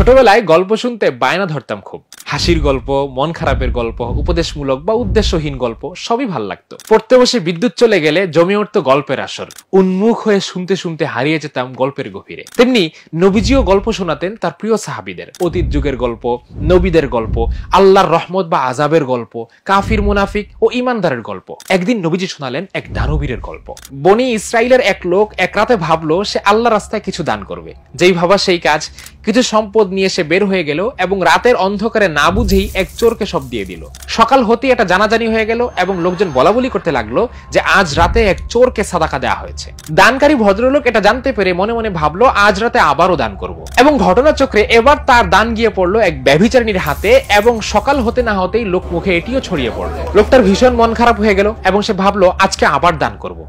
ছোটবেলায় গল্প শুনতে বায়না ধরতাম খুব। হাসির গল্প, মন খারাপের গল্প, উপদেশমূলক বা উদ্দেশ্যহীন গল্প সবই ভাল লাগতো। পড়তে বসে বিদ্যুৎ চলে গেলে জমে উঠতো গল্পের আসর। উন্মুখ হয়ে শুনতে শুনতে হারিয়ে যেতাম গল্পের গভীরে। তেমনি নবীজিও গল্প শোনাতেন তার প্রিয় সাহাবীদের। অতীত যুগের গল্প, নবীদের গল্প, আল্লাহর রহমত বা আযাবের গল্প, কাফির মুনাফিক ও ঈমানদারের গল্প। একদিন নবীজি শোনালেন এক দানবীরের গল্প। বনি ইসরাইলের এক লোক এক রাতে ভাবলো সে আল্লাহর রাস্তায় কিছু দান করবে। যেই ভাবা সেই কাজ। কিছু সম্পদ নিয়ে সে বের হয়ে গেল এবং রাতের অন্ধকারে না বুঝেই এক চোরকে সব দিয়ে দিল। সকাল হতেই এটা জানাজানি হয়ে গেল এবং লোকজন বলাবলি করতে লাগলো যে আজ রাতে এক চোরকে সাদাকা দেওয়া হয়েছে। দানকারী ভদ্রলোক এটা জানতে পেরে মনে মনে ভাবলো আজ রাতে আবারও দান করব। এবং ঘটনাচক্রে এবার তার দান গিয়ে পড়লো এক ব্যভিচারিণীর হাতে এবং সকাল হতে না হতেই লোক মুখে এটিও ছড়িয়ে পড়লো। লোকটার ভীষণ মন খারাপ হয়ে গেল এবং সে ভাবলো আজকে আবার দান করব।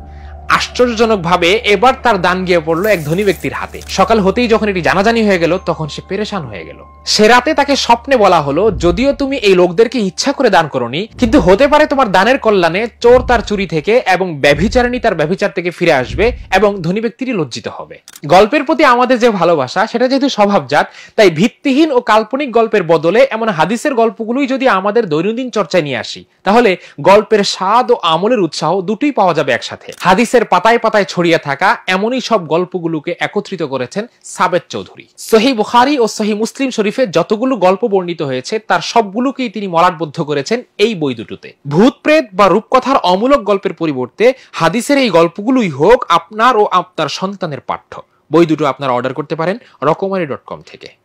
আশ্চর্যজনক ভাবে এবার তার দান গিয়ে পড়লো এক ধনী ব্যক্তির হাতে। সকাল হতেই যখন এটি জানাজানি হয়ে গেল তখন সে পেরেশান হয়ে গেল। সে রাতে তাকে স্বপ্নে বলা হলো যদিও তুমি এই লোকদেরকে ইচ্ছা করে দান করোনি, কিন্তু হতে পারে তোমার দানের কল্যাণে চোর তার চুরি থেকে এবং ব্যভিচারিণী তার ব্যভিচার থেকে ফিরে আসবে এবং ধনী ব্যক্তিটি লজ্জিত হবে। গল্পের প্রতি আমাদের যে ভালোবাসা সেটা যেহেতু স্বভাবজাত, তাই ভিত্তিহীন ও কাল্পনিক গল্পের বদলে এমন হাদিসের গল্পগুলোই যদি আমাদের দৈনন্দিন চর্চায় নিয়ে আসি, তাহলে গল্পের স্বাদ ও আমলের উৎসাহ দুটোই পাওয়া যাবে একসাথে। হাদিসের পাতায় পাতায় ছড়িয়ে থাকা এমনই সব গল্পগুলোকে একত্রিত করেছেন সাবেত চৌধুরী। সহিহ বুখারী ও সহিহ মুসলিম শরীফে যতগুলো গল্প বর্ণিত হয়েছে তার সবগুলোকেই তিনি মলাটবদ্ধ করেছেন এই বই দুটোতে। ভূত প্রেত বা রূপকথার অমূলক গল্পের পরিবর্তে হাদিসের এই গল্পগুলোই হোক আপনার ও আপনার সন্তানের পাঠ্য। বই দুটো আপনারা অর্ডার করতে পারেন রকমারি.com থেকে।